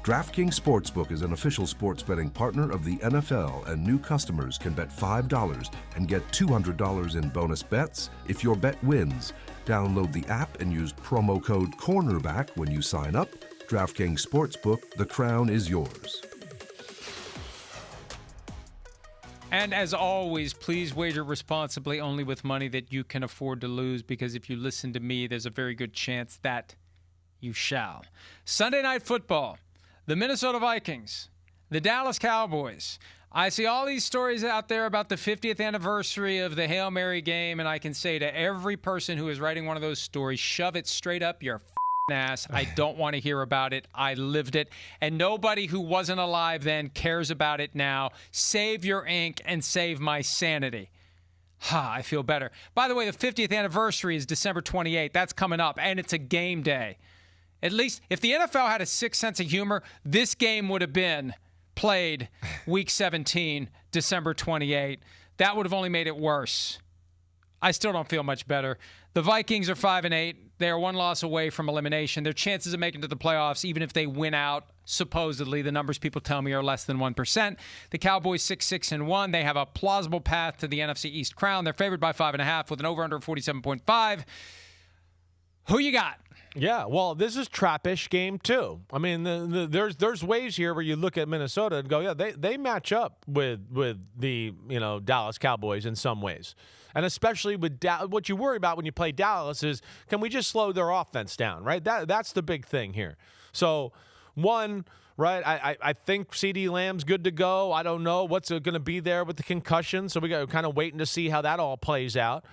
DraftKings Sportsbook is an official sports betting partner of the NFL, and new customers can bet $5 and get $200 in bonus bets if your bet wins. Download the app and use promo code CORNERBACK when you sign up. DraftKings Sportsbook, the crown is yours. And as always, please wager responsibly, only with money that you can afford to lose, because if you listen to me, there's a very good chance that you shall. Sunday Night Football. The Minnesota Vikings, the Dallas Cowboys. I see all these stories out there about the 50th anniversary of the Hail Mary game, and I can say to every person who is writing one of those stories, shove it straight up your ass. I don't want to hear about it. I lived it. And nobody who wasn't alive then cares about it now. Save your ink and save my sanity. I feel better. By the way, the 50th anniversary is December 28th. That's coming up, and it's a game day. At least if the NFL had a sixth sense of humor, this game would have been played week 17, December 28. That would have only made it worse. I still don't feel much better. The Vikings are 5-8. They are one loss away from elimination. Their chances of making it to the playoffs, even if they win out, supposedly, the numbers people tell me are less than 1%. The Cowboys 6-1. They have a plausible path to the NFC East crown. They're favored by 5.5 with an over-under of 47.5. Who you got? Yeah, well, this is trappish game too. I mean, there's ways here where you look at Minnesota and go, yeah, they match up with the Dallas Cowboys in some ways, and especially with what you worry about when you play Dallas is, can we just slow their offense down, right? That's the big thing here. So one. Right, I think CD Lamb's good to go. I don't know what's going to be there with the concussion, so we got kind of waiting to see how that all plays out.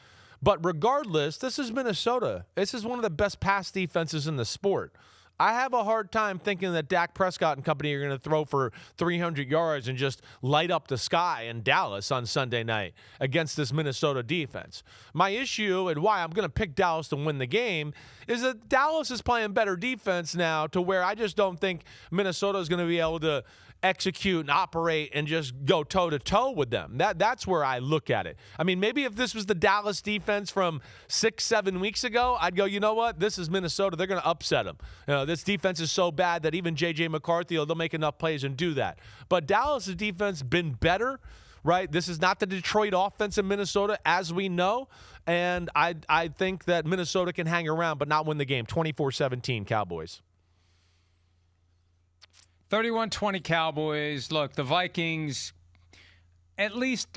But regardless, this is Minnesota. This is one of the best pass defenses in the sport. I have a hard time thinking that Dak Prescott and company are going to throw for 300 yards and just light up the sky in Dallas on Sunday night against this Minnesota defense. My issue and why I'm going to pick Dallas to win the game is that Dallas is playing better defense now, to where I just don't think Minnesota is going to be able to execute and operate and just go toe-to-toe with them. That's where I look at it. I mean, maybe if this was the Dallas defense from 6-7 weeks ago, I'd go, you know what? This is Minnesota. They're going to upset them. This defense is so bad that even J.J. McCarthy, they'll make enough plays and do that. But Dallas' defense been better, right? This is not the Detroit offense in Minnesota, as we know. And I think that Minnesota can hang around but not win the game. 24-17 Cowboys. 31-20 Cowboys. Look, the Vikings at least,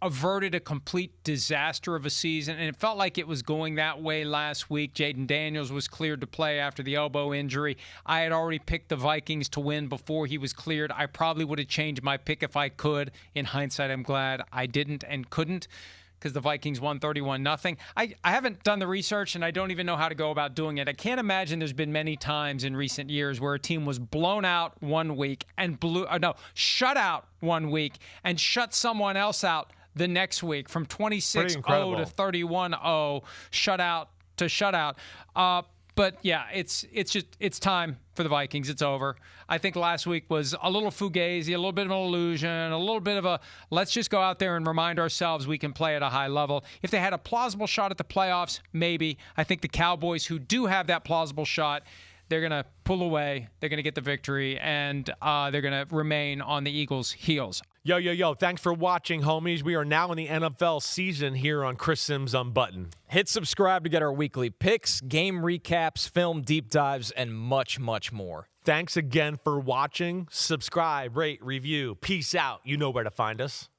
averted a complete disaster of a season, and it felt like it was going that way last week. Jaden Daniels was cleared to play after the elbow injury. I had already picked the Vikings to win before he was cleared. I probably would have changed my pick if I could. In hindsight, I'm glad I didn't and couldn't, because the Vikings won 31-0. I haven't done the research, and I don't even know how to go about doing it. I can't imagine there's been many times in recent years where a team was blown out one week and shut out one week and shut someone else out the next week, from 26-0 to 31-0, shutout to shutout. But yeah, it's time for the Vikings. It's over. I think last week was a little fugazi, a little bit of an illusion, a little bit of a let's just go out there and remind ourselves we can play at a high level. If they had a plausible shot at the playoffs, maybe. I think the Cowboys, who do have that plausible shot, they're going to pull away, they're going to get the victory, and they're going to remain on the Eagles' heels. Yo. Thanks for watching, homies. We are now in the NFL season here on Chris Simms Unbuttoned. Hit subscribe to get our weekly picks, game recaps, film deep dives, and much, much more. Thanks again for watching. Subscribe, rate, review. Peace out. You know where to find us.